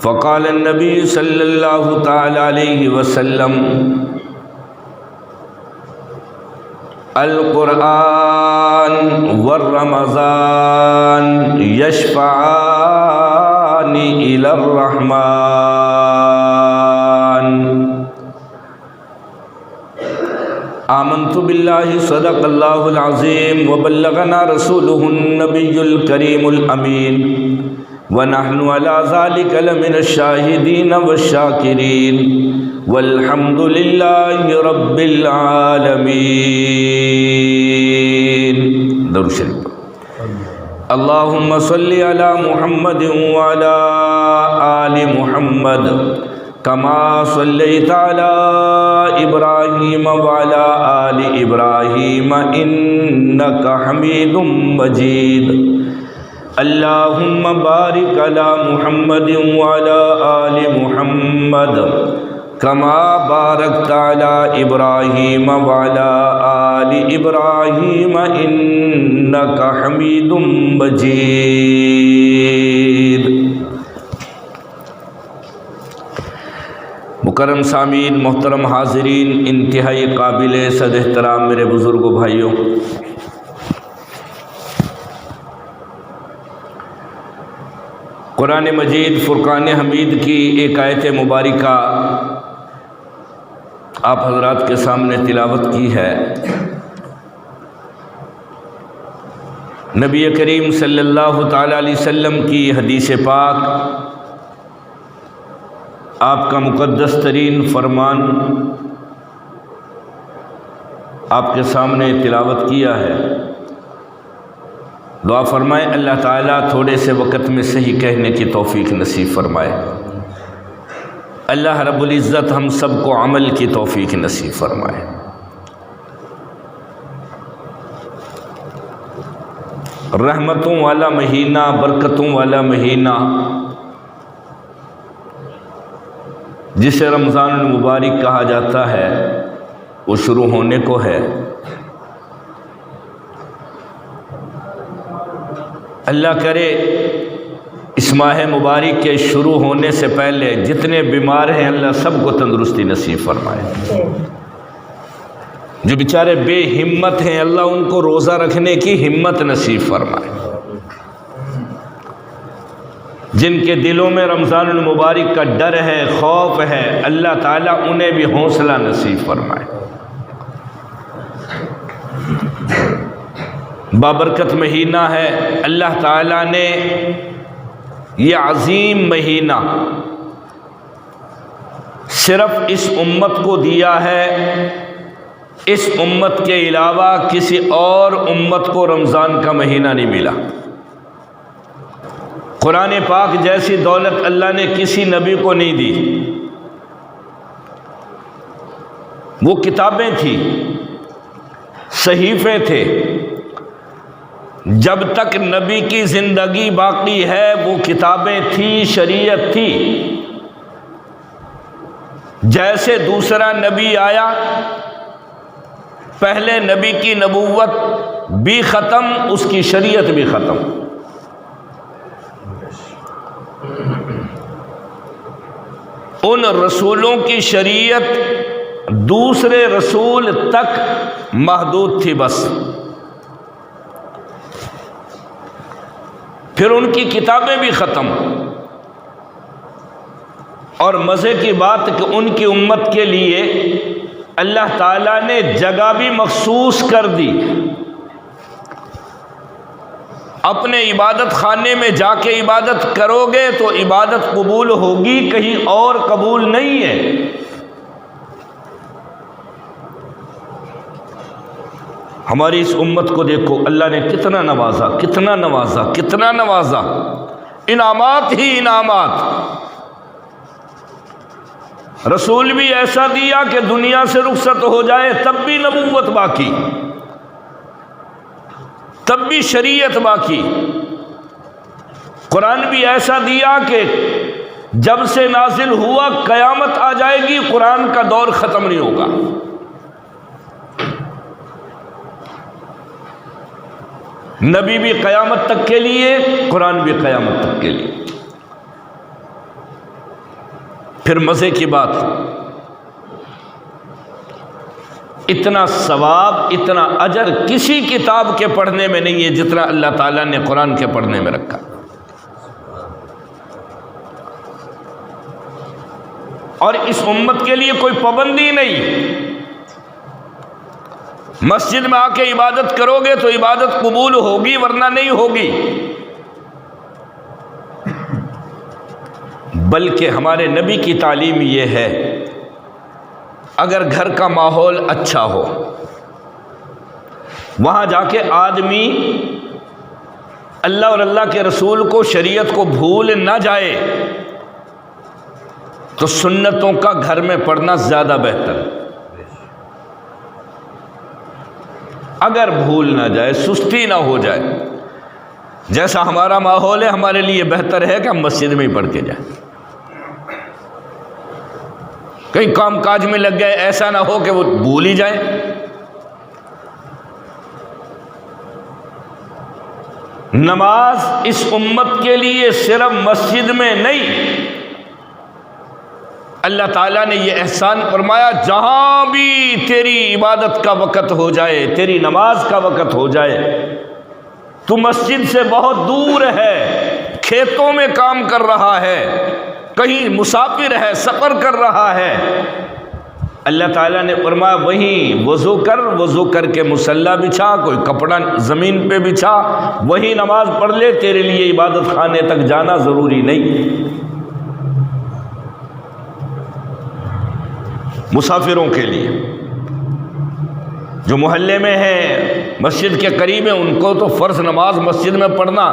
فقال النبی صلی اللہ تعالی علیہ وسلم القرآن والرمضان یشفعان الی الرحمن آمنت باللہ صدق اللہ العظیم وبلغنا رسولہ النبی الکریم الامین ونحن على ذلك لمن الشاہدین والشاکرین والحمد للہ رب العالمین۔ درود شریف۔ اللہم صلی علی محمد وعلی آل محمد کما صلیت علی ابراہیم وعلی آل ابراہیم انک حمید مجید۔ اللہم بارک علی محمد وعلی آل محمد کما بارکت علی ابراہیم وعلی آل ابراہیم انک حمید مجید۔ مکرم سامعین، محترم حاضرین، انتہائی قابل صد احترام میرے بزرگوں بھائیوں، قرآن مجید فرقان حمید کی ایک آیت مبارکہ آپ حضرات کے سامنے تلاوت کی ہے۔ نبی کریم صلی اللہ تعالی علیہ وسلم کی حدیث پاک، آپ کا مقدس ترین فرمان آپ کے سامنے تلاوت کیا ہے۔ دعا فرمائے اللہ تعالیٰ تھوڑے سے وقت میں صحیح کہنے کی توفیق نصیب فرمائے۔ اللہ رب العزت ہم سب کو عمل کی توفیق نصیب فرمائے۔ رحمتوں والا مہینہ، برکتوں والا مہینہ، جسے رمضان المبارک کہا جاتا ہے، وہ شروع ہونے کو ہے۔ اللہ کرے اس ماہ مبارک کے شروع ہونے سے پہلے جتنے بیمار ہیں اللہ سب کو تندرستی نصیب فرمائے۔ جو بیچارے بے ہمت ہیں اللہ ان کو روزہ رکھنے کی ہمت نصیب فرمائے۔ جن کے دلوں میں رمضان المبارک کا ڈر ہے، خوف ہے، اللہ تعالیٰ انہیں بھی حوصلہ نصیب فرمائے۔ بابرکت مہینہ ہے، اللہ تعالیٰ نے یہ عظیم مہینہ صرف اس امت کو دیا ہے۔ اس امت کے علاوہ کسی اور امت کو رمضان کا مہینہ نہیں ملا۔ قرآن پاک جیسی دولت اللہ نے کسی نبی کو نہیں دی۔ وہ کتابیں تھیں، صحیفے تھے، جب تک نبی کی زندگی باقی ہے وہ کتابیں تھیں، شریعت تھی۔ جیسے دوسرا نبی آیا، پہلے نبی کی نبوت بھی ختم، اس کی شریعت بھی ختم۔ ان رسولوں کی شریعت دوسرے رسول تک محدود تھی بس، پھر ان کی کتابیں بھی ختم۔ اور مزے کی بات کہ ان کی امت کے لیے اللہ تعالیٰ نے جگہ بھی مخصوص کر دی۔ اپنے عبادت خانے میں جا کے عبادت کرو گے تو عبادت قبول ہوگی، کہیں اور قبول نہیں ہے۔ ہماری اس امت کو دیکھو اللہ نے کتنا نوازا، کتنا نوازا، کتنا نوازا، انعامات ہی انعامات۔ رسول بھی ایسا دیا کہ دنیا سے رخصت ہو جائے تب بھی نبوت باقی، تب بھی شریعت باقی۔ قرآن بھی ایسا دیا کہ جب سے نازل ہوا قیامت آ جائے گی، قرآن کا دور ختم نہیں ہوگا۔ نبی بھی قیامت تک کے لیے، قرآن بھی قیامت تک کے لیے۔ پھر مزے کی بات، اتنا ثواب اتنا اجر کسی کتاب کے پڑھنے میں نہیں ہے جتنا اللہ تعالیٰ نے قرآن کے پڑھنے میں رکھا۔ اور اس امت کے لیے کوئی پابندی نہیں، مسجد میں آ کے عبادت کرو گے تو عبادت قبول ہوگی ورنہ نہیں ہوگی، بلکہ ہمارے نبی کی تعلیم یہ ہے اگر گھر کا ماحول اچھا ہو، وہاں جا کے آدمی اللہ اور اللہ کے رسول کو شریعت کو بھول نہ جائے تو سنتوں کا گھر میں پڑھنا زیادہ بہتر ہے۔ اگر بھول نہ جائے، سستی نہ ہو جائے، جیسا ہمارا ماحول ہے ہمارے لیے بہتر ہے کہ ہم مسجد میں ہی پڑھ کے جائیں، کہیں کام کاج میں لگ گئے، ایسا نہ ہو کہ وہ بھول ہی جائیں۔ نماز اس امت کے لیے صرف مسجد میں نہیں، اللہ تعالیٰ نے یہ احسان فرمایا جہاں بھی تیری عبادت کا وقت ہو جائے، تیری نماز کا وقت ہو جائے، تو مسجد سے بہت دور ہے، کھیتوں میں کام کر رہا ہے، کہیں مسافر ہے، سفر کر رہا ہے، اللہ تعالیٰ نے فرمایا وہیں وضو کر، وضو کر کے مصلی بچھا، کوئی کپڑا زمین پہ بچھا، وہیں نماز پڑھ لے، تیرے لیے عبادت خانے تک جانا ضروری نہیں۔ مسافروں کے لیے جو محلے میں ہیں، مسجد کے قریب ہیں، ان کو تو فرض نماز مسجد میں پڑھنا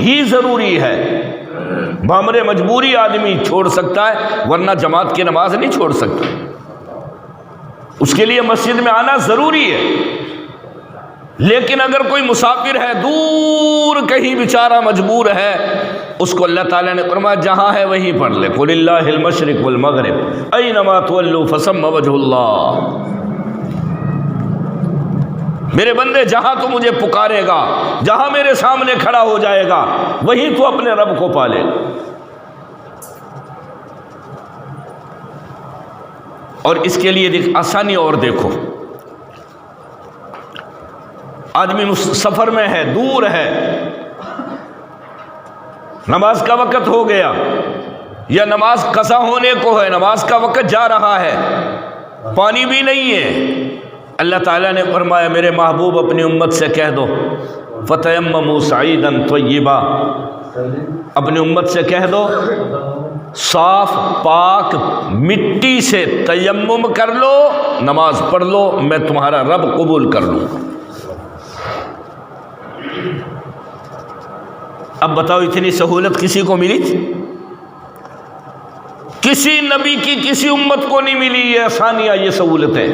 ہی ضروری ہے، بامر مجبوری آدمی چھوڑ سکتا ہے ورنہ جماعت کی نماز نہیں چھوڑ سکتا، اس کے لیے مسجد میں آنا ضروری ہے۔ لیکن اگر کوئی مسافر ہے، دور کہیں بیچارہ مجبور ہے، اس کو اللہ تعالیٰ نے فرمایا جہاں ہے وہیں پڑھ لے، قل اللہ المشرق والمغرب اینما تولوا فثم وجہ اللہ۔ میرے بندے جہاں تو مجھے پکارے گا، جہاں میرے سامنے کھڑا ہو جائے گا، وہیں تو اپنے رب کو پالے گا۔ اور اس کے لیے آسانی اور دیکھو، آدمی سفر میں ہے، دور ہے، نماز کا وقت ہو گیا یا نماز قضا ہونے کو ہے، نماز کا وقت جا رہا ہے، پانی بھی نہیں ہے، اللہ تعالیٰ نے فرمایا میرے محبوب اپنی امت سے کہہ دو فَتَيَمَّمُوا صَعِيدًا طَيِّبًا، اپنی امت سے کہہ دو صاف پاک مٹی سے تیمم کر لو، نماز پڑھ لو، میں تمہارا رب قبول کر لوں گا۔ اب بتاؤ اتنی سہولت کسی کو ملی تھی؟ کسی نبی کی کسی امت کو نہیں ملی یہ آسانیاں، یہ سہولتیں،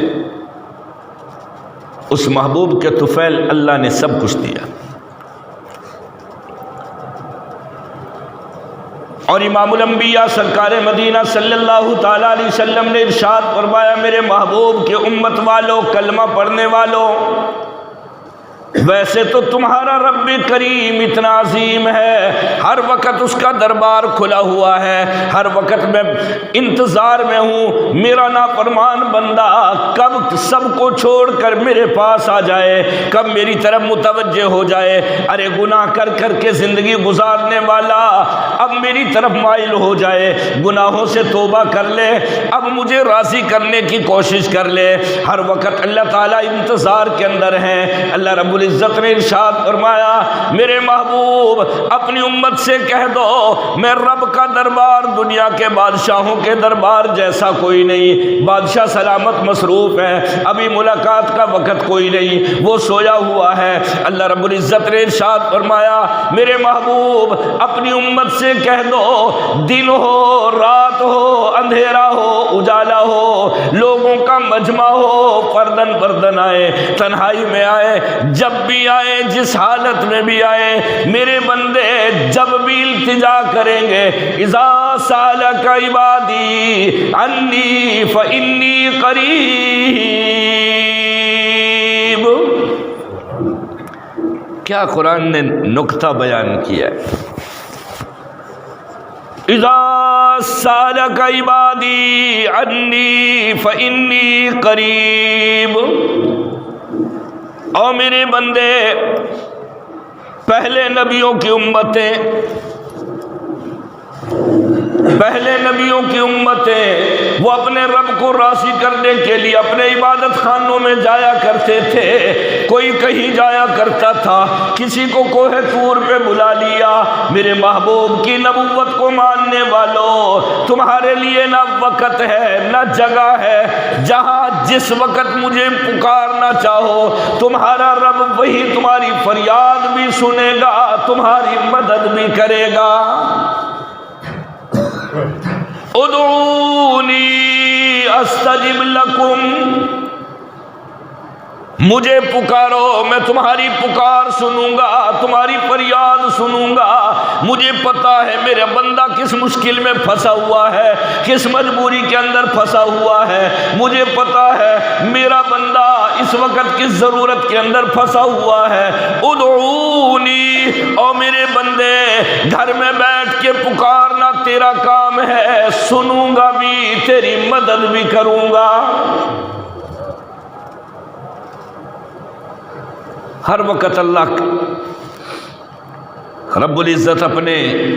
اس محبوب کے طفیل اللہ نے سب کچھ دیا۔ اور امام الانبیاء سرکار مدینہ صلی اللہ تعالی علیہ وسلم نے ارشاد فرمایا میرے محبوب کے امت والوں، کلمہ پڑھنے والوں، ویسے تو تمہارا رب کریم اتنا عظیم ہے، ہر وقت اس کا دربار کھلا ہوا ہے، ہر وقت میں انتظار میں ہوں میرا نافرمان بندہ کب سب کو چھوڑ کر میرے پاس آ جائے، کب میری طرف متوجہ ہو جائے۔ ارے گناہ کر کر کے زندگی گزارنے والا اب میری طرف مائل ہو جائے، گناہوں سے توبہ کر لے، اب مجھے راضی کرنے کی کوشش کر لے۔ ہر وقت اللہ تعالیٰ انتظار کے اندر ہیں۔ اللہ رب العزت نے ارشاد فرمایا میرے محبوب اپنی امت سے کہہ دو میں رب کا دربار دنیا کے بادشاہوں کے دربار جیسا کوئی نہیں، بادشاہ سلامت مصروف ہے، ابھی ملاقات کا وقت کوئی نہیں، وہ سویا ہوا ہے۔ اللہ رب العزت نے ارشاد فرمایا میرے محبوب اپنی امت سے کہہ دو دن ہو رات ہو، اندھیرا ہو اجالا ہو، لوگوں کا مجمع ہو، فردن فردن آئے، تنہائی میں آئے، جب بھی آئے، جس حالت میں بھی آئے، میرے بندے جب بھی التجا کریں گے اذا سالک عبادی انی فانی قریب۔ کیا قرآن نے نکتہ بیان کیا ہے، اذا سالک عبادی انی فانی قریب۔ او میرے بندے، پہلے نبیوں کی امتیں وہ اپنے رب کو راضی کرنے کے لیے اپنے عبادت خانوں میں جایا کرتے تھے۔ کوئی کہیں جایا کرتا تھا، کسی کو کوہ طور پہ بلا لیا۔ میرے محبوب کی نبوت کو ماننے والوں، تمہارے لیے نہ وقت ہے نہ جگہ ہے، جہاں جس وقت مجھے پکارنا چاہو تمہارا رب وہی تمہاری فریاد بھی سنے گا، تمہاری مدد بھی کرے گا۔ ادعونی استجب لکم، مجھے پکارو میں تمہاری پکار سنوں گا، تمہاری فریاد سنوں گا۔ مجھے پتا ہے میرا بندہ کس مشکل میں پھنسا ہوا ہے، کس مجبوری کے اندر پھنسا ہوا ہے۔ مجھے پتا ہے میرا بندہ اس وقت کس ضرورت کے اندر پھنسا ہوا ہے۔ ادعونی، او میرے بندے گھر میں بیٹھ کے پکارنا تیرا کام ہے، سنوں گا بھی، تیری مدد بھی کروں گا۔ ہر وقت اللہ رب العزت اپنے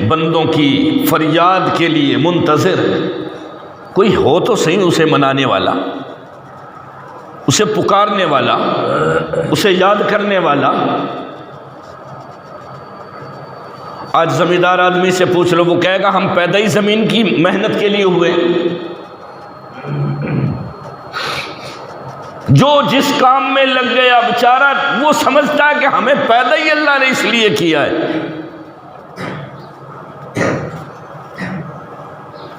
بندوں کی فریاد کے لیے منتظر، کوئی ہو تو صحیح اسے منانے والا، اسے پکارنے والا، اسے یاد کرنے والا۔ آج زمیندار آدمی سے پوچھ لو، وہ کہے گا ہم پیدا ہی زمین کی محنت کے لیے ہوئے۔ جو جس کام میں لگ گیا بیچارہ وہ سمجھتا ہے کہ ہمیں پیدا ہی اللہ نے اس لیے کیا ہے۔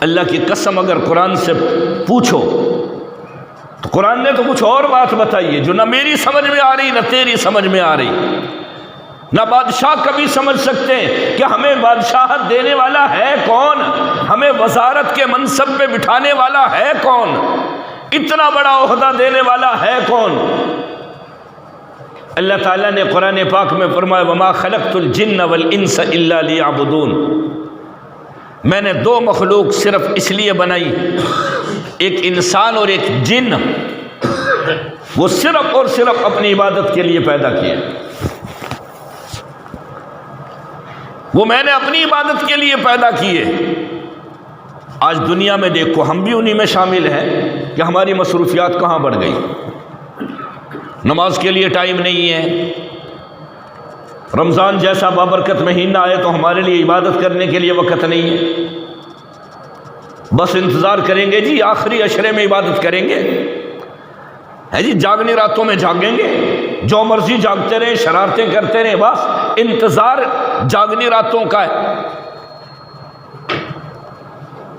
اللہ کی قسم اگر قرآن سے پوچھو تو قرآن نے تو کچھ اور بات بتائی ہے جو نہ میری سمجھ میں آ رہی نہ تیری سمجھ میں آ رہی۔ نہ بادشاہ کبھی سمجھ سکتے کہ ہمیں بادشاہت دینے والا ہے کون، ہمیں وزارت کے منصب پہ بٹھانے والا ہے کون، اتنا بڑا عہدہ دینے والا ہے کون۔ اللہ تعالیٰ نے قرآن پاک میں فرمایا وما خلقت الجن والانس الا لیعبدون، میں نے دو مخلوق صرف اس لیے بنائی، ایک انسان اور ایک جن، وہ صرف اور صرف اپنی عبادت کے لیے پیدا کیے۔ وہ میں نے اپنی عبادت کے لیے پیدا کیے۔ آج دنیا میں دیکھو ہم بھی انہی میں شامل ہیں کہ ہماری مصروفیات کہاں بڑھ گئی۔ نماز کے لیے ٹائم نہیں ہے، رمضان جیسا بابرکت مہینہ آئے تو ہمارے لیے عبادت کرنے کے لیے وقت نہیں ہے، بس انتظار کریں گے جی آخری عشرے میں عبادت کریں گے، ہے جی جاگنی راتوں میں جاگیں گے، جو مرضی جاگتے رہیں، شرارتیں کرتے رہیں، بس انتظار جاگنی راتوں کا ہے۔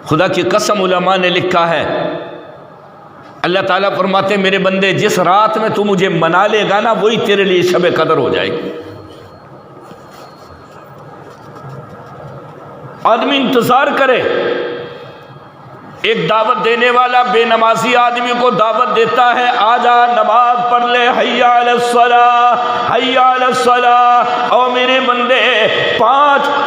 خدا کی قسم علماء نے لکھا ہے، اللہ تعالیٰ فرماتے ہیں میرے بندے جس رات میں تو مجھے منا لے گا نا وہی تیرے لیے شب قدر ہو جائے گی۔ آدمی انتظار کرے، ایک دعوت دینے والا بے نمازی آدمی کو دعوت دیتا ہے آجا نماز پڑھ لے، حی علی الصلاۃ حی علی الصلاۃ۔ او میرے بندے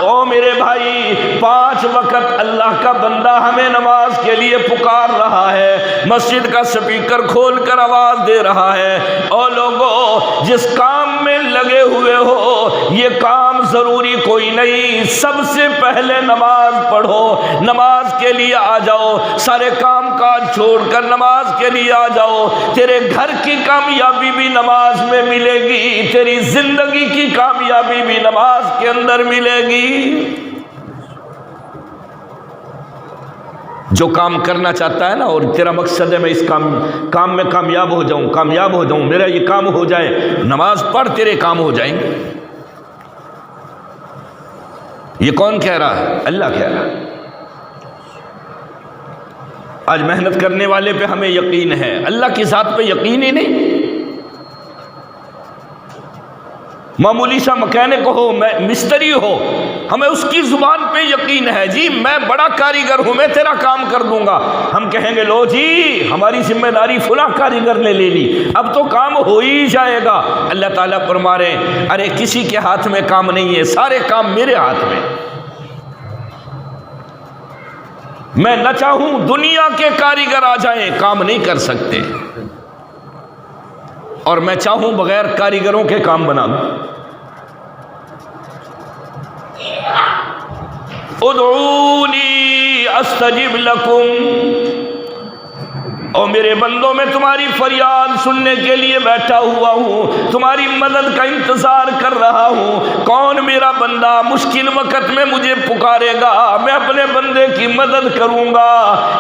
او میرے بھائی 5 وقت اللہ کا بندہ ہمیں نماز کے لیے پکار رہا ہے، مسجد کا سپیکر کھول کر آواز دے رہا ہے، او لوگو جس کام میں لگے ہوئے ہو یہ کام ضروری کوئی نہیں، سب سے پہلے نماز پڑھو، نماز کے لیے آ جاؤ، سارے کام کاج چھوڑ کر نماز کے لیے آ جاؤ۔ تیرے گھر کی کامیابی بھی نماز میں ملے گی، تیری زندگی کی کامیابی بھی نماز کے اندر ملے گی۔ جو کام کرنا چاہتا ہے نا اور تیرا مقصد ہے میں اس کام میں کامیاب ہو جاؤں، میرا یہ کام ہو جائے، نماز پڑھ تیرے کام ہو جائیں گے۔ یہ کون کہہ رہا ہے؟ اللہ کہہ رہا ہے۔ آج محنت کرنے والے پہ ہمیں یقین ہے، اللہ کی ذات پہ یقین ہی نہیں۔ معمولی سا مکینک ہو، مستری ہو، ہمیں اس کی زبان پہ یقین ہے، جی میں بڑا کاریگر ہوں، میں تیرا کام کر دوں گا۔ ہم کہیں گے لو جی ہماری ذمہ داری فلاں کاریگر نے لے لی، اب تو کام ہو ہی جائے گا۔ اللہ تعالیٰ فرما رہے ہیں ارے کسی کے ہاتھ میں کام نہیں ہے، سارے کام میرے ہاتھ میں۔ میں نہ چاہوں دنیا کے کاریگر آ جائیں، کام نہیں کر سکتے، اور میں چاہوں بغیر کاریگروں کے کام بنا دوں۔ ادعونی استجب لکم، اور میرے بندوں میں تمہاری فریاد سننے کے لیے بیٹھا ہوا ہوں، تمہاری مدد کا انتظار کر رہا ہوں۔ کون میرا بندہ مشکل وقت میں مجھے پکارے گا، میں اپنے بندے کی مدد کروں گا۔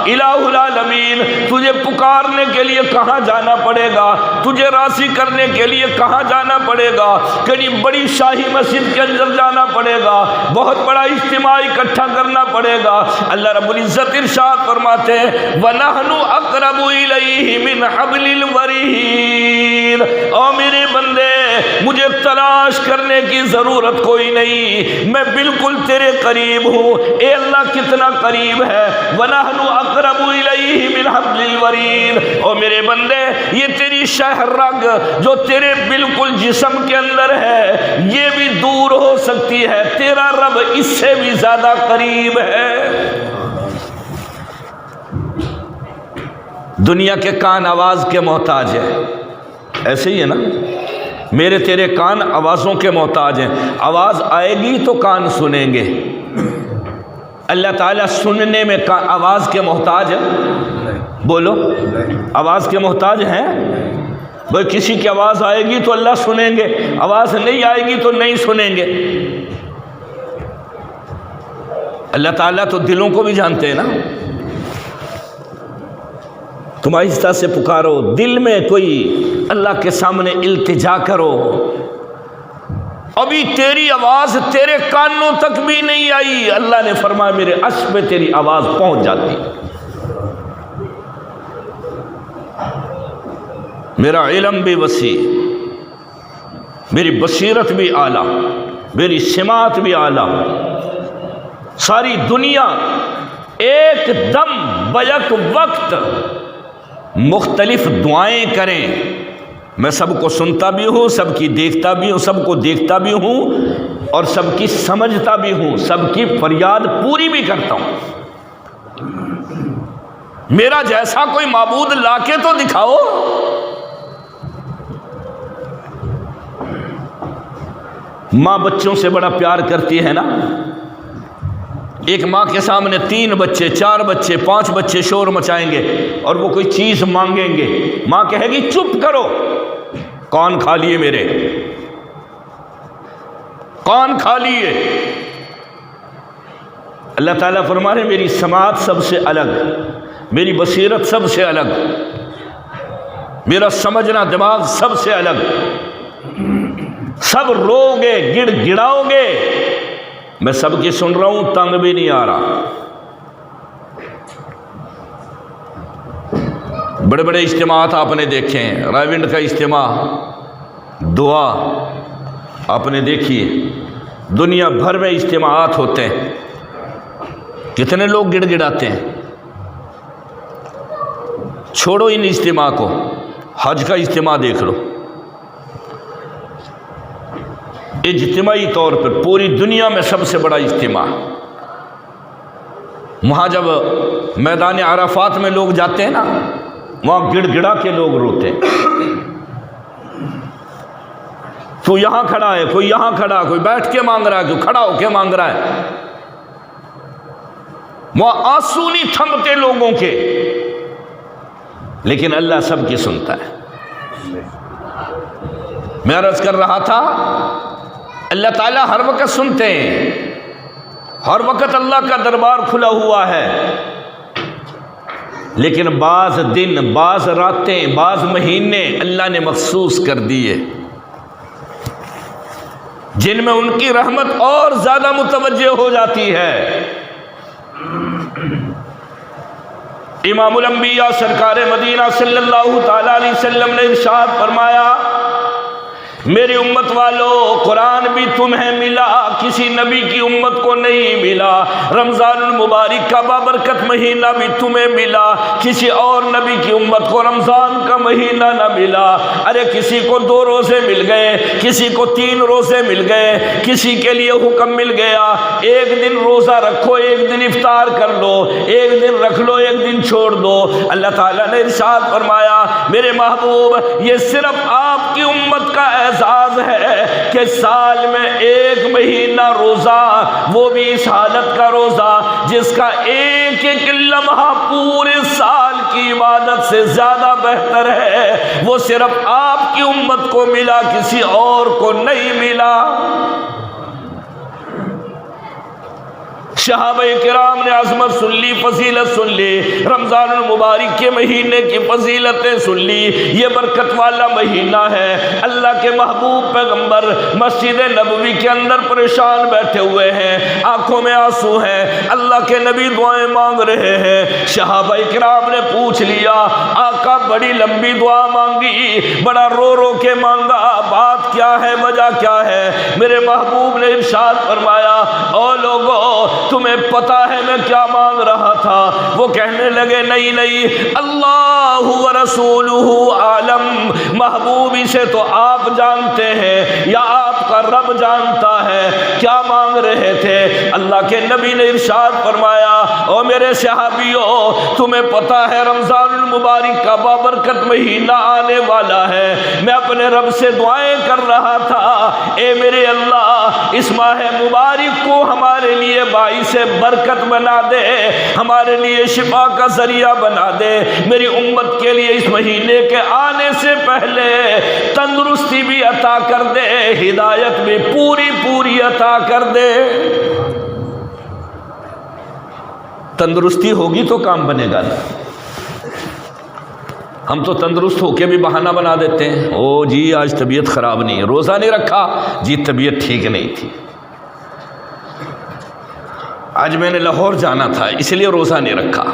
الہ العالمین، تجھے پکارنے کے لیے کہاں جانا پڑے گا، تجھے راضی کرنے کے لیے کہاں جانا پڑے گا؟ کہیں بڑی شاہی مسجد کے اندر جانا پڑے گا، بہت بڑا اجتماع اکٹھا کرنا پڑے گا؟ اللہ رب العزت ارشاد فرماتے ہیں وَنَحْنُ أَقْرَبُ الیہ من حبل الورید، او میرے بندے مجھے تلاش کرنے کی ضرورت کوئی نہیں، میں بالکل تیرے قریب ہوں۔ اے اللہ کتنا قریب ہے، وَنَحْنُ أَقْرَبُ الیہ من حبل الورید، او میرے بندے یہ تیری شہ رگ جو تیرے بالکل جسم کے اندر ہے یہ بھی دور ہو سکتی ہے، تیرا رب اس سے بھی زیادہ قریب ہے۔ دنیا کے کان آواز کے محتاج ہے، ایسے ہی ہے نا، میرے تیرے کان آوازوں کے محتاج ہیں، آواز آئے گی تو کان سنیں گے۔ اللہ تعالیٰ سننے میں آواز کے محتاج ہے؟ بولو، آواز کے محتاج ہیں؟ بھئی کسی کی آواز آئے گی تو اللہ سنیں گے، آواز نہیں آئے گی تو نہیں سنیں گے۔ اللہ تعالیٰ تو دلوں کو بھی جانتے ہیں نا۔ تم آہستہ سے پکارو، دل میں کوئی اللہ کے سامنے التجا کرو، ابھی تیری آواز تیرے کانوں تک بھی نہیں آئی، اللہ نے فرمایا میرے عرش پہ تیری آواز پہنچ جاتی۔ میرا علم بھی وسیع، میری بصیرت بھی اعلیٰ، میری سماعت بھی اعلیٰ، ساری دنیا ایک دم بیک وقت مختلف دعائیں کریں، میں سب کو سنتا بھی ہوں، سب کی دیکھتا بھی ہوں، سب کو دیکھتا بھی ہوں اور سب کی سمجھتا بھی ہوں، سب کی فریاد پوری بھی کرتا ہوں۔ میرا جیسا کوئی معبود لا کے تو دکھاؤ۔ ماں بچوں سے بڑا پیار کرتی ہے نا، ایک ماں کے سامنے 3 بچے 4 بچے 5 بچے شور مچائیں گے اور وہ کوئی چیز مانگیں گے، ماں کہے گی چپ کرو، کون کھا لیے میرے، کون کھا لیے؟ اللہ تعالیٰ فرما رہے میری سماعت سب سے الگ، میری بصیرت سب سے الگ، میرا سمجھنا دماغ سب سے الگ۔ سب رو گے، گڑ گڑاؤ گے، میں سب کی سن رہا ہوں، تنگ بھی نہیں آ رہا۔ بڑے بڑے اجتماعات آپ نے دیکھے ہیں، رائیونڈ کا اجتماع، دعا آپ نے دیکھی ہے، دنیا بھر میں اجتماعات ہوتے ہیں، کتنے لوگ گڑ گڑاتے ہیں۔ چھوڑو ان اجتماع کو، حج کا اجتماع دیکھ لو، اجتماعی طور پر پوری دنیا میں سب سے بڑا اجتماع۔ وہاں جب میدان عرفات میں لوگ جاتے ہیں نا، وہاں گڑ گڑا کے لوگ روتے ہیں۔ تو یہاں کھڑا ہے، کوئی یہاں کھڑا، کوئی بیٹھ کے مانگ رہا ہے، کوئی کھڑا ہو کے مانگ رہا ہے، وہاں آنسو نہیں تھمتے لوگوں کے، لیکن اللہ سب کی سنتا ہے۔ میں عرض کر رہا تھا اللہ تعالیٰ ہر وقت سنتے ہیں، ہر وقت اللہ کا دربار کھلا ہوا ہے، لیکن بعض دن، بعض راتیں، بعض مہینے اللہ نے مخصوص کر دیے جن میں ان کی رحمت اور زیادہ متوجہ ہو جاتی ہے۔ امام الانبیاء سرکار مدینہ صلی اللہ تعالی علیہ وسلم نے ارشاد فرمایا میری امت والو، قرآن بھی تمہیں ملا، کسی نبی کی امت کو نہیں ملا۔ رمضان المبارک کا بابرکت مہینہ بھی تمہیں ملا، کسی اور نبی کی امت کو رمضان کا مہینہ نہ ملا۔ ارے کسی کو 2 روزے مل گئے، کسی کو 3 روزے مل گئے، کسی کے لیے حکم مل گیا ایک دن روزہ رکھو، ایک دن افطار کر لو، ایک دن رکھ لو، ایک دن چھوڑ دو۔ اللہ تعالیٰ نے ارشاد فرمایا میرے محبوب یہ صرف آپ کی امت کا اعزاز ہے کہ سال میں 1 مہینہ روزہ، وہ بھی اس حالت کا روزہ جس کا ایک ایک لمحہ پورے سال کی عبادت سے زیادہ بہتر ہے، وہ صرف آپ کی امت کو ملا، کسی اور کو نہیں ملا۔ صحابہ کرام نے عظمت سن لی، فضیلت سن لی، رمضان المبارک کے مہینے کی فضیلتیں سن لی۔ یہ برکت والا مہینہ ہے۔ اللہ کے محبوب پیغمبر مسجد نبوی کے اندر پریشان بیٹھے ہوئے ہیں، آنکھوں میں آنسو ہیں، اللہ کے نبی دعائیں مانگ رہے ہیں۔ صحابہ کرام نے پوچھ لیا آقا بڑی لمبی دعا مانگی، بڑا رو رو کے مانگا، بات کیا ہے، وجہ کیا ہے؟ میرے محبوب نے ارشاد فرمایا او لوگو تمہیں پتا ہے میں کیا مانگ رہا تھا؟ وہ کہنے لگے نہیں نہیں، اللہ ورسولہ عالم، محبوب اسے تو آپ جانتے ہیں یا آپ کا رب جانتا ہے، کیا مانگ رہے تھے؟ اللہ کے نبی نے ارشاد فرمایا او میرے صحابیوں تمہیں پتا ہے رمضان المبارک کا بابرکت مہینہ آنے والا ہے، میں اپنے رب سے دعائیں کر رہا تھا اے میرے اللہ اس ماہ مبارک کو ہمارے لیے باعث برکت بنا دے، ہمارے لیے شفا کا ذریعہ بنا دے، میری امت کے لیے اس مہینے کے آنے سے پہلے تندرستی بھی عطا کر دے، ہدایت بھی پوری پوری عطا کر دے۔ تندرستی ہوگی تو کام بنے گا۔ ہم تو تندرست ہو کے بھی بہانہ بنا دیتے ہیں، او جی آج طبیعت خراب نہیں ہے، روزہ نہیں رکھا جی طبیعت ٹھیک نہیں تھی، آج میں نے لاہور جانا تھا اس لیے روزہ نہیں رکھا،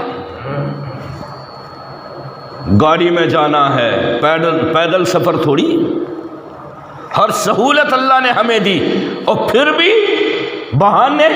گاڑی میں جانا ہے، پیدل سفر تھوڑی، ہر سہولت اللہ نے ہمیں دی اور پھر بھی بہانے۔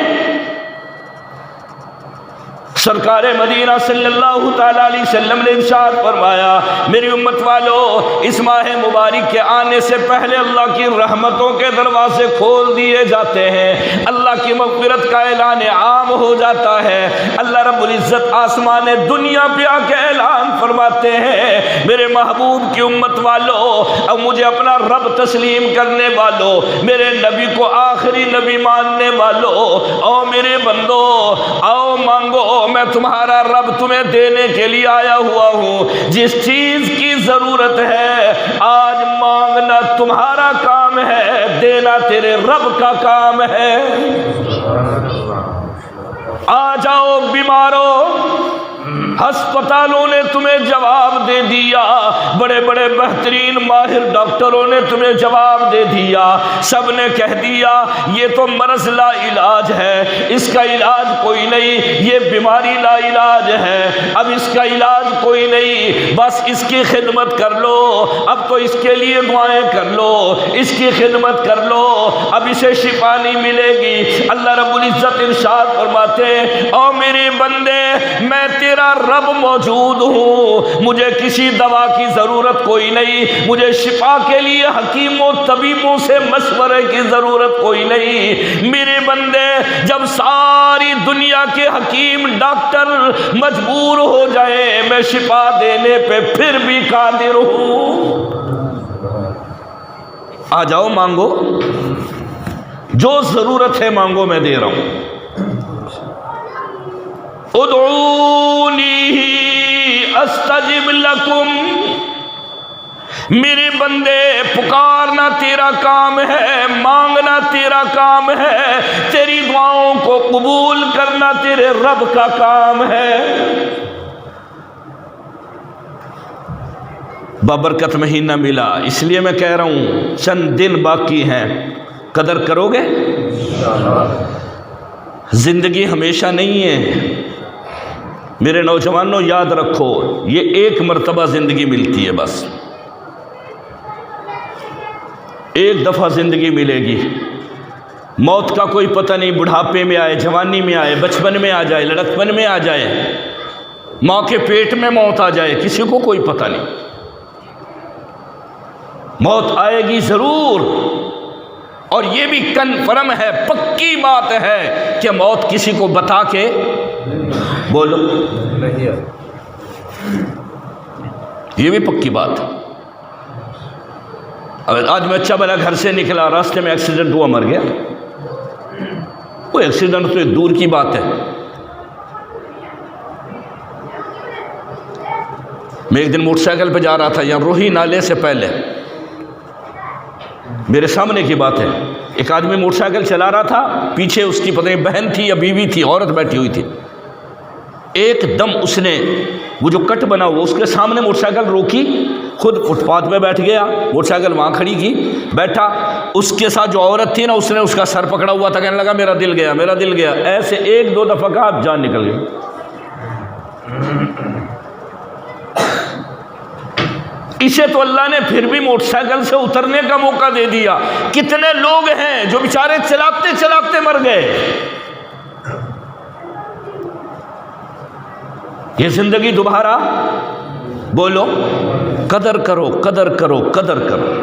سرکار مدینہ صلی اللہ تعالیٰ علیہ وسلم نے ارشاد فرمایا میری امت والو اس ماہ مبارک کے آنے سے پہلے اللہ کی رحمتوں کے دروازے کھول دیے جاتے ہیں، اللہ کی مغفرت کا اعلان عام ہو جاتا ہے، اللہ رب العزت آسمان دنیا پہ آ کے اعلان فرماتے ہیں میرے محبوب کی امت والو اب مجھے اپنا رب تسلیم کرنے والو، میرے نبی کو آخری نبی ماننے والو، او میرے بندو آؤ مانگو، میں تمہارا رب تمہیں دینے کے لیے آیا ہوا ہوں، جس چیز کی ضرورت ہے آج مانگنا تمہارا کام ہے، دینا تیرے رب کا کام ہے۔ آ جاؤ بیماروں، ہسپتالوں نے تمہیں جواب دے دیا، بڑے بڑے بہترین ماہر ڈاکٹروں نے تمہیں جواب دے دیا، سب نے کہہ دیا یہ تو مرض لا علاج ہے، اس کا علاج کوئی نہیں، یہ بیماری لا علاج ہے، اب اس کا علاج کوئی نہیں، بس اس کی خدمت کر لو، اب تو اس کے لیے دعائیں کر لو، اس کی خدمت کر لو، اب اسے شفا نہیں ملے گی۔ اللہ رب العزت ارشاد فرماتے او میرے بندے میں تیرا رب موجود ہوں، مجھے کسی دوا کی ضرورت کوئی نہیں، مجھے شفا کے لیے حکیموں طبیبوں سے مشورے کی ضرورت کوئی نہیں۔ میرے بندے جب ساری دنیا کے حکیم ڈاکٹر مجبور ہو جائیں میں شفا دینے پہ پھر بھی قادر ہوں، آ جاؤ مانگو، جو ضرورت ہے مانگو میں دے رہا ہوں۔ ادعونی استجب لکم، میرے بندے پکارنا تیرا کام ہے، مانگنا تیرا کام ہے، تیری دعاؤں کو قبول کرنا تیرے رب کا کام ہے۔ بابرکت مہینہ ملا، اس لیے میں کہہ رہا ہوں چند دن باقی ہیں، قدر کرو گے؟ زندگی ہمیشہ نہیں ہے میرے نوجوانوں، یاد رکھو یہ ایک مرتبہ زندگی ملتی ہے بس، ایک دفعہ زندگی ملے گی، موت کا کوئی پتہ نہیں، بڑھاپے میں آئے، جوانی میں آئے، بچپن میں آ جائے، لڑکپن میں آ جائے، ماں کے پیٹ میں موت آ جائے، کسی کو کوئی پتہ نہیں۔ موت آئے گی ضرور، اور یہ بھی کنفرم ہے، پکی بات ہے کہ موت کسی کو بتا کے بولو نہیں ہے، یہ بھی پکی بات ہے۔ آج میں اچھا بھلا گھر سے نکلا، راستے میں ایکسیڈنٹ ہوا، مر گیا، وہ ایکسیڈنٹ تو ایک دور کی بات ہے۔ میں ایک دن موٹر سائیکل پہ جا رہا تھا، یہاں روہی نالے سے پہلے، میرے سامنے کی بات ہے، ایک آدمی موٹر سائیکل چلا رہا تھا، پیچھے اس کی پتہ نہیں بہن تھی یا بیوی تھی، عورت بیٹھی ہوئی تھی، ایک دم اس نے وہ جو کٹ بنا ہوا اس کے سامنے موٹر سائیکل روکی، خود فٹ پاتھ پہ بیٹھ گیا، موٹر سائیکل وہاں کھڑی کی، بیٹھا، اس کے ساتھ جو عورت تھی نا اس نے اس کا سر پکڑا ہوا تھا، کہنے لگا میرا دل گیا، میرا دل گیا، ایسے ایک دو دفعہ کہا اب جان نکل گئی۔ اسے تو اللہ نے پھر بھی موٹر سائیکل سے اترنے کا موقع دے دیا۔ کتنے لوگ ہیں جو بیچارے چلاتے چلاتے مر گئے۔ یہ زندگی دوبارہ بولو، قدر کرو، قدر کرو، قدر کرو۔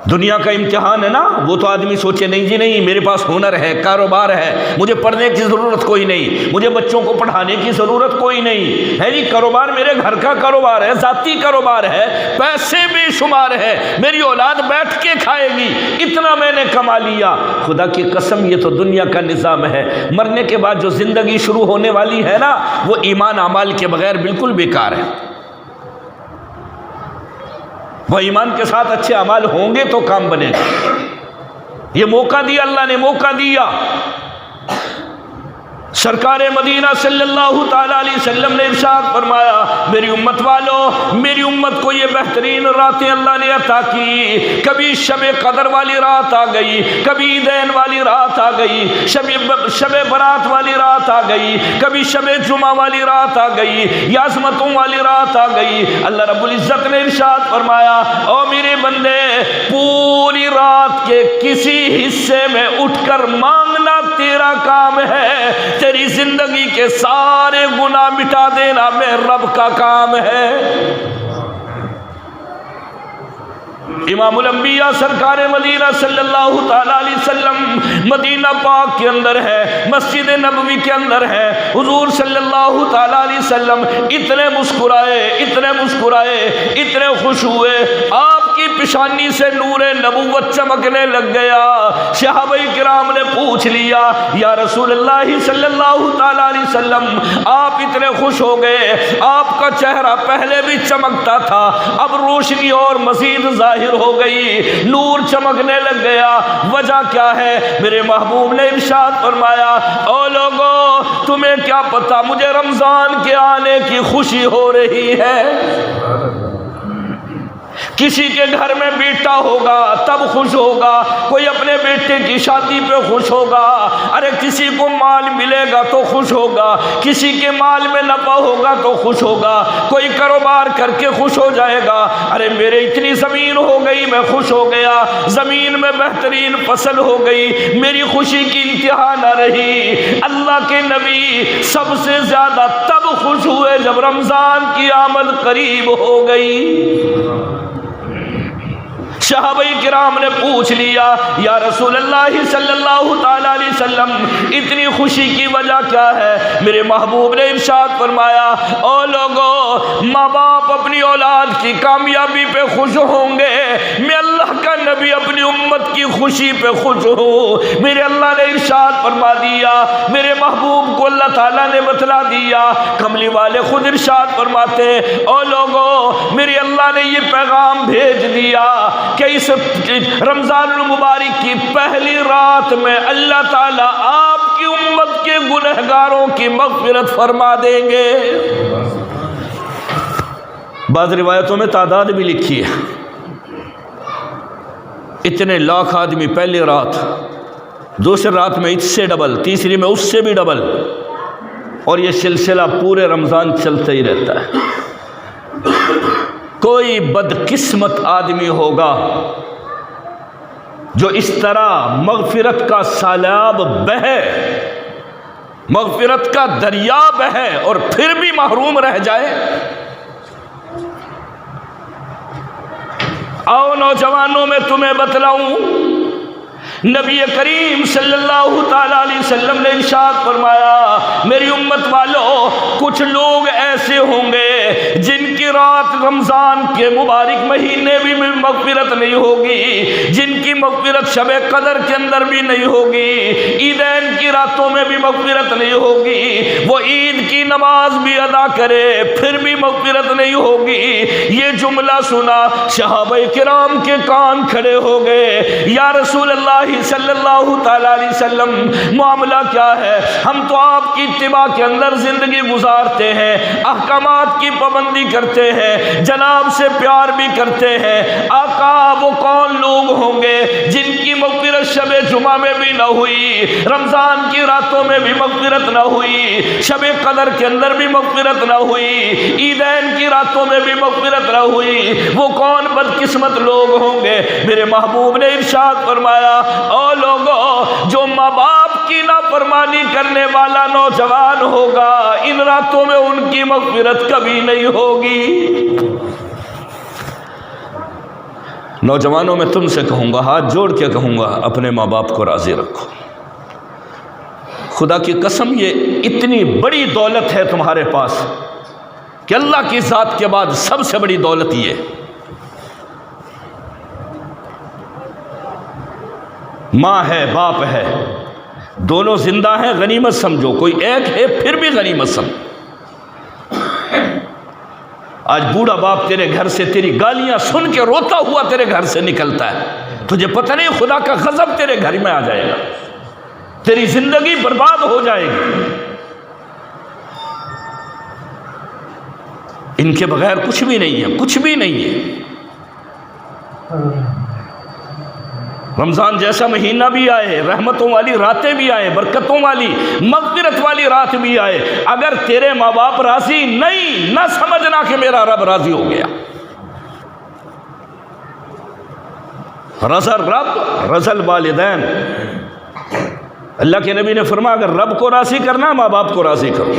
دنیا کا امتحان ہے نا، وہ تو آدمی سوچے نہیں جی نہیں، میرے پاس ہنر ہے، کاروبار ہے، مجھے پڑھنے کی ضرورت کوئی نہیں، مجھے بچوں کو پڑھانے کی ضرورت کوئی نہیں ہے، جی کاروبار میرے گھر کا کاروبار ہے، ذاتی کاروبار ہے، پیسے بے شمار ہے، میری اولاد بیٹھ کے کھائے گی، اتنا میں نے کما لیا۔ خدا کی قسم یہ تو دنیا کا نظام ہے۔ مرنے کے بعد جو زندگی شروع ہونے والی ہے نا، وہ ایمان اعمال کے بغیر بالکل بیکار ہے۔ وہ ایمان کے ساتھ اچھے اعمال ہوں گے تو کام بنے گا۔ یہ موقع دیا اللہ نے، موقع دیا۔ سرکار مدینہ صلی اللہ تعالیٰ علیہ وسلم نے ارشاد فرمایا، میری امت والو، میری امت کو یہ بہترین راتیں اللہ نے عطا کی۔ کبھی شب قدر والی رات آ گئی، کبھی عیدین والی رات آ گئی، شب برات والی رات آ گئی، کبھی شب جمعہ والی رات آ گئی، یا عظمتوں والی رات آ گئی۔ اللہ رب العزت نے ارشاد فرمایا، او میرے بندے، پوری رات کے کسی حصے میں اٹھ کر مانگنا تیرا کام ہے، تیری زندگی کے سارے گناہ مٹا دینا میں رب کا کام ہے۔ امام الانبیاء سرکار مدینہ صلی اللہ تعالیٰ علیہ وسلم مدینہ پاک کے اندر ہے، مسجد نبوی کے اندر ہے۔ حضور صلی اللہ تعالیٰ علیہ وسلم اتنے مسکرائے، اتنے مسکرائے، اتنے خوش ہوئے، آپ کی پیشانی سے نور نبوت چمکنے لگ گیا۔ صحابہ کرام نے پوچھ لیا، یا رسول اللہ صلی اللہ تعالیٰ علیہ وسلم، آپ اتنے خوش ہو گئے، آپ کا چہرہ پہلے بھی چمکتا تھا، اب روشنی اور مزید ظاہر ہو گئی، نور چمکنے لگ گیا، وجہ کیا ہے؟ میرے محبوب نے ارشاد فرمایا، او لوگو تمہیں کیا پتا مجھے رمضان کے آنے کی خوشی ہو رہی ہے۔ کسی کے گھر میں بیٹا ہوگا تب خوش ہوگا، کوئی اپنے بیٹے کی شادی پہ خوش ہوگا، ارے کسی کو مال ملے گا تو خوش ہوگا، کسی کے مال میں نفع ہوگا تو خوش ہوگا، کوئی کاروبار کر کے خوش ہو جائے گا، ارے میرے اتنی زمین ہو گئی میں خوش ہو گیا، زمین میں بہترین فصل ہو گئی، میری خوشی کی انتہا نہ رہی۔ اللہ کے نبی سب سے زیادہ تب خوش ہوئے جب رمضان کی آمد قریب ہو گئی۔ صحابہ کرام نے پوچھ لیا، یا رسول اللہ صلی اللہ تعالیٰ علیہ وسلم اتنی خوشی کی وجہ کیا ہے؟ میرے محبوب نے ارشاد فرمایا، او لوگو ماں باپ اپنی اولاد کی کامیابی پہ خوش ہوں گے، میں اللہ کا نبی اپنی امت کی خوشی پہ خوش ہوں۔ میرے اللہ نے ارشاد فرما دیا، میرے محبوب کو اللہ تعالیٰ نے بتلا دیا، کملی والے خود ارشاد فرماتے، او لوگو میرے اللہ نے یہ پیغام بھیج دیا کہ اس رمضان المبارک کی پہلی رات میں اللہ تعالیٰ آپ کی امت کے گنہگاروں کی مغفرت فرما دیں گے۔ بعض روایتوں میں تعداد بھی لکھی ہے، اتنے لاکھ آدمی پہلی رات، دوسری رات میں اس سے ڈبل، تیسری میں اس سے بھی ڈبل، اور یہ سلسلہ پورے رمضان چلتا ہی رہتا ہے۔ کوئی بدقسمت آدمی ہوگا جو اس طرح مغفرت کا سیلاب بہے، مغفرت کا دریا بہے اور پھر بھی محروم رہ جائے۔ آؤ نوجوانوں میں تمہیں بتلاؤں، نبی کریم صلی اللہ تعالیٰ علیہ وسلم نے ارشاد فرمایا میری امت والو، کچھ لوگ ایسے ہوں گے جن کی رات رمضان کے مبارک مہینے بھی مغفرت نہیں ہوگی، جن کی مغفرت شب قدر کے اندر بھی نہیں ہوگی، عیدین کی راتوں میں بھی مغفرت نہیں ہوگی، وہ عید کی نماز بھی ادا کرے پھر بھی مغفرت نہیں ہوگی۔ یہ جملہ سنا صحابہ کرام کے کان کھڑے ہو گئے، یا رسول اللہ صلی اللہ تعالیٰ علیہ وسلم معاملہ کیا ہے؟ ہم تو آپ کی اتباع کے اندر زندگی گزارتے ہیں، احکامات کی پابندی کرتے ہیں، جناب سے پیار بھی کرتے ہیں، آقا وہ کون لوگ ہوں گے جن کی مغفرت شب جمعہ میں بھی نہ ہوئی، رمضان کی راتوں میں بھی مغفرت نہ ہوئی، شب قدر کے اندر بھی مغفرت نہ ہوئی، عیدین کی راتوں میں بھی مغفرت نہ ہوئی؟ وہ کون بدقسمت لوگ ہوں گے؟ میرے محبوب نے ارشاد فرمایا او لوگوں، جو ماں باپ کی نافرمانی کرنے والا نوجوان ہوگا ان راتوں میں ان کی مغفرت کبھی نہیں ہوگی۔ نوجوانوں میں تم سے کہوں گا، ہاتھ جوڑ کے کہوں گا، اپنے ماں باپ کو راضی رکھو۔ خدا کی قسم یہ اتنی بڑی دولت ہے تمہارے پاس کہ اللہ کی ذات کے بعد سب سے بڑی دولت یہ ماں ہے، باپ ہے، دونوں زندہ ہیں، غنیمت سمجھو، کوئی ایک ہے پھر بھی غنیمت سمجھو۔ آج بوڑھا باپ تیرے گھر سے تیری گالیاں سن کے روتا ہوا تیرے گھر سے نکلتا ہے، تجھے پتہ نہیں خدا کا غضب تیرے گھر میں آ جائے گا، تیری زندگی برباد ہو جائے گی۔ ان کے بغیر کچھ بھی نہیں ہے، کچھ بھی نہیں ہے۔ رمضان جیسا مہینہ بھی آئے، رحمتوں والی راتیں بھی آئے، برکتوں والی مغفرت والی رات بھی آئے، اگر تیرے ماں باپ راضی نہیں، نہ سمجھنا کہ میرا رب راضی ہو گیا۔ رضا رب رضا الوالدین، اللہ کے نبی نے فرمایا اگر رب کو راضی کرنا ماں باپ کو راضی کرو۔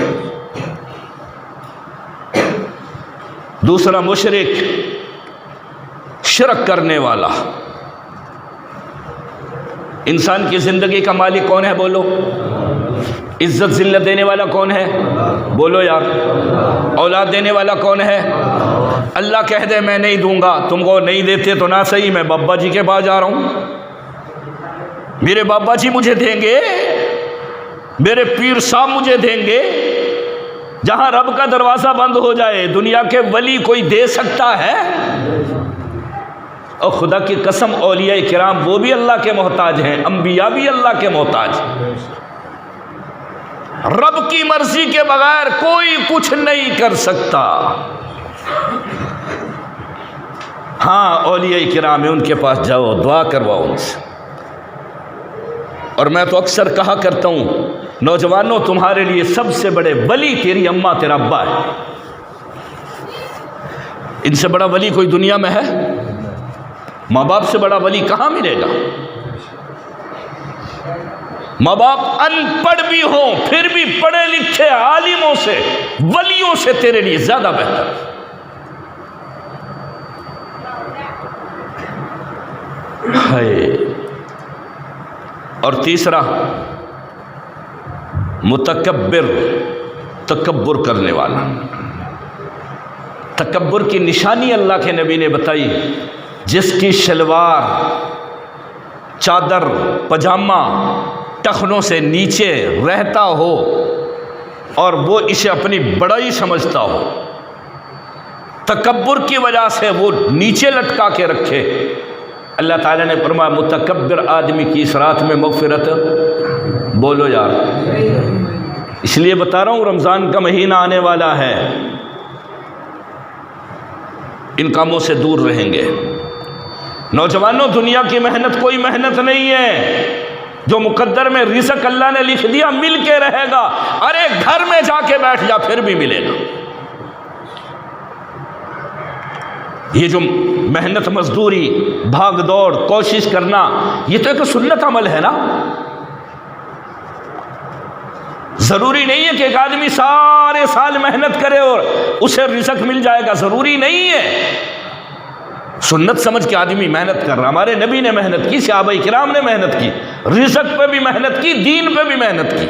دوسرا مشرک، شرک کرنے والا۔ انسان کی زندگی کا مالک کون ہے؟ بولو۔ عزت ذلت دینے والا کون ہے؟ بولو یار۔ اولاد دینے والا کون ہے؟ اللہ کہہ دے میں نہیں دوں گا، تم کو نہیں دیتے تو نہ صحیح، میں بابا جی کے پاس جا رہا ہوں، میرے بابا جی مجھے دیں گے، میرے پیر صاحب مجھے دیں گے۔ جہاں رب کا دروازہ بند ہو جائے دنیا کے ولی کوئی دے سکتا ہے؟ اور خدا کی قسم اولیاء کرام وہ بھی اللہ کے محتاج ہیں، انبیاء بھی اللہ کے محتاج ہیں۔ رب کی مرضی کے بغیر کوئی کچھ نہیں کر سکتا۔ ہاں اولیاء کرام ہیں، ان کے پاس جاؤ، دعا کرواؤ ان سے۔ اور میں تو اکثر کہا کرتا ہوں نوجوانوں، تمہارے لیے سب سے بڑے ولی تیری اماں تیرا ابا ہے۔ ان سے بڑا ولی کوئی دنیا میں ہے؟ ماں باپ سے بڑا ولی کہاں ملے گا؟ ماں باپ ان پڑھ بھی ہوں پھر بھی پڑھے لکھے عالموں سے، ولیوں سے تیرے لیے زیادہ بہتر۔ اور تیسرا متکبر، تکبر کرنے والا۔ تکبر کی نشانی اللہ کے نبی نے بتائی، جس کی شلوار، چادر، پجامہ ٹخنوں سے نیچے رہتا ہو اور وہ اسے اپنی بڑائی سمجھتا ہو، تکبر کی وجہ سے وہ نیچے لٹکا کے رکھے، اللہ تعالیٰ نے فرمایا متکبر آدمی کی اس رات میں مغفرت۔ بولو یار۔ اس لیے بتا رہا ہوں رمضان کا مہینہ آنے والا ہے، ان کاموں سے دور رہیں گے۔ نوجوانوں دنیا کی محنت کوئی محنت نہیں ہے، جو مقدر میں رزق اللہ نے لکھ دیا مل کے رہے گا، ارے گھر میں جا کے بیٹھ جا پھر بھی ملے گا۔ یہ جو محنت مزدوری، بھاگ دوڑ، کوشش کرنا، یہ تو ایک سنت عمل ہے نا۔ ضروری نہیں ہے کہ ایک آدمی سارے سال محنت کرے اور اسے رزق مل جائے گا، ضروری نہیں ہے۔ سنت سمجھ کے آدمی محنت کر رہا۔ ہمارے نبی نے محنت کی، صحابہ کرام نے محنت کی، رزق پہ بھی محنت کی، دین پہ بھی محنت کی۔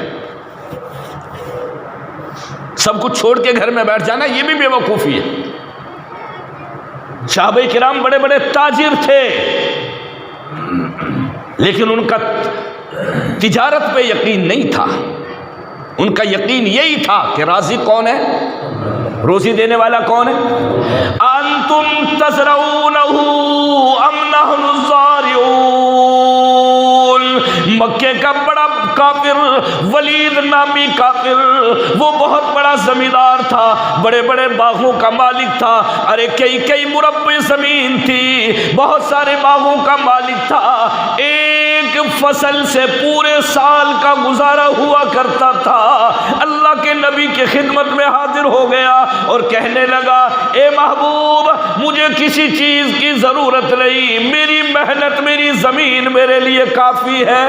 سب کچھ چھوڑ کے گھر میں بیٹھ جانا یہ بھی بے وقوفی ہے۔ صحابہ کرام بڑے بڑے تاجر تھے، لیکن ان کا تجارت پہ یقین نہیں تھا۔ ان کا یقین یہی تھا کہ رازق کون ہے، روزی دینے والا کون ہے۔ انتم تزرعونہ ام نحن الزارعون۔ مکے کا بڑا کافر، ولید نامی کافر، وہ بہت بڑا زمیندار تھا، بڑے بڑے باغوں کا مالک تھا۔ ارے کئی مربع زمین تھی، بہت سارے باغوں کا مالک تھا۔ ایک فصل سے پورے سال کا گزارا ہوا کرتا تھا۔ اللہ کے نبی کی خدمت میں حاضر ہو گیا اور کہنے لگا، اے محبوب، مجھے کسی چیز کی ضرورت نہیں، میری محنت، میری زمین میرے لیے کافی ہے۔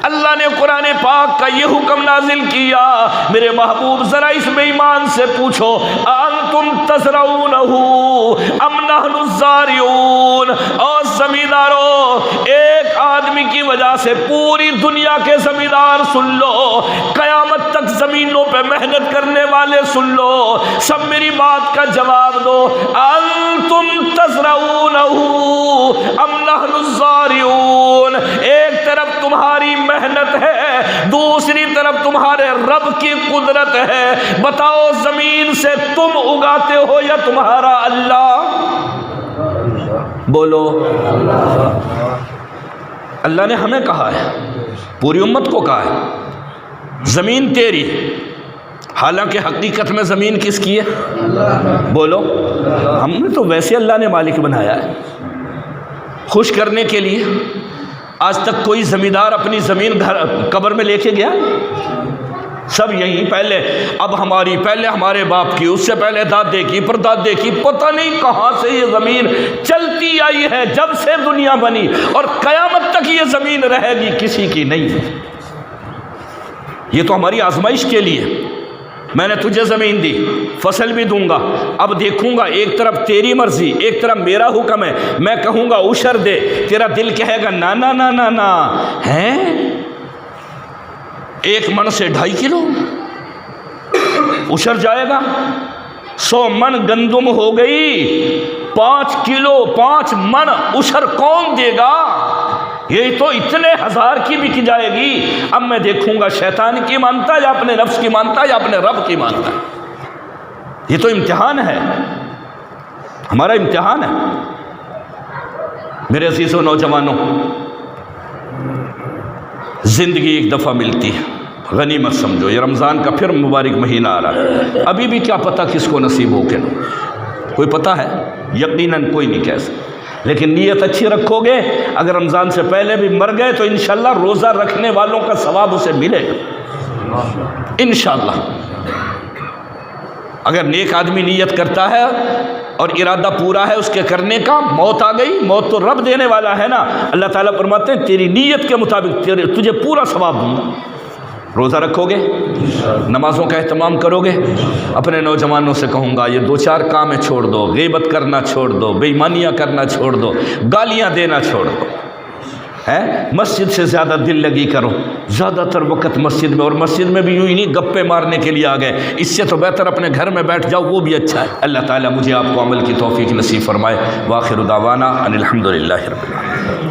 اللہ نے قرآن پاک کا یہ حکم نازل کیا، میرے محبوب ذرا اس بے ایمان سے پوچھو، انتم تزرعونہ ام نحن الزارعون۔ اور زمینداروں، ایک آدمی کی وجہ سے پوری دنیا کے زمیندار سن لو، قیامت تک زمینوں پہ محنت کرنے والے سن لو، سب میری بات کا جواب دو، انتم تزرعونہ ام نحن الزارعون۔ ایک طرف تمہاری محنت ہے، دوسری طرف تمہارے رب کی قدرت ہے، بتاؤ زمین سے تم اگاتے ہو یا تمہارا اللہ؟ بولو۔ اللہ نے ہمیں کہا ہے، پوری امت کو کہا ہے، زمین تیری، حالانکہ حقیقت میں زمین کس کی ہے؟ بولو۔ ہم نے تو ویسے اللہ نے مالک بنایا ہے خوش کرنے کے لیے۔ آج تک کوئی زمیندار اپنی زمین قبر میں لے کے گیا؟ سب یہیں، پہلے اب ہماری، پہلے ہمارے باپ کی، اس سے پہلے دادے کی، پردادے کی، پتہ نہیں کہاں سے یہ زمین چلتی آئی ہے جب سے دنیا بنی، اور قیامت تک یہ زمین رہے گی، کسی کی نہیں۔ یہ تو ہماری آزمائش کے لیے۔ میں نے تجھے زمین دی، فصل بھی دوں گا، اب دیکھوں گا ایک طرف تیری مرضی، ایک طرف میرا حکم ہے، میں کہوں گا عشر دے، تیرا دل کہے گا نا نا نا نا نا، ہیں 1 من سے 2.5 کلو عشر جائے گا، 100 من گندم ہو گئی، 5 کلو 5 من عشر کون دے گا؟ یہ تو اتنے 1000 کی بک جائے گی۔ اب میں دیکھوں گا شیطان کی مانتا یا اپنے نفس کی مانتا یا اپنے رب کی مانتا۔ یہ تو امتحان ہے، ہمارا امتحان ہے۔ میرے عزیزوں، نوجوانوں، زندگی ایک دفعہ ملتی ہے، غنیمت سمجھو۔ یہ رمضان کا پھر مبارک مہینہ آ رہا ہے، ابھی بھی کیا پتہ کس کو نصیب ہو کے نہ، کوئی پتہ ہے؟ یقیناً کوئی نہیں کہہ سکتا، لیکن نیت اچھی رکھو گے، اگر رمضان سے پہلے بھی مر گئے تو انشاءاللہ روزہ رکھنے والوں کا ثواب اسے ملے گا انشاءاللہ۔ اگر نیک آدمی نیت کرتا ہے اور ارادہ پورا ہے اس کے کرنے کا، موت آ گئی، موت تو رب دینے والا ہے نا۔ اللہ تعالیٰ فرماتے ہیں تیری نیت کے مطابق تجھے پورا ثواب دوں گا۔ روزہ رکھو گے، نمازوں کا اہتمام کرو گے۔ اپنے نوجوانوں سے کہوں گا یہ 2-4 کامیں چھوڑ دو، غیبت کرنا چھوڑ دو، بے ایمانیاں کرنا چھوڑ دو، گالیاں دینا چھوڑ دو، مسجد سے زیادہ دل لگی کرو، زیادہ تر وقت مسجد میں، اور مسجد میں بھی یوں ہی نہیں گپے مارنے کے لیے آ گئے، اس سے تو بہتر اپنے گھر میں بیٹھ جاؤ، وہ بھی اچھا ہے۔ اللہ تعالیٰ مجھے آپ کو عمل کی توفیق نصیب فرمائے۔ وآخر دعوانا ان الحمد للہ رب العالمین۔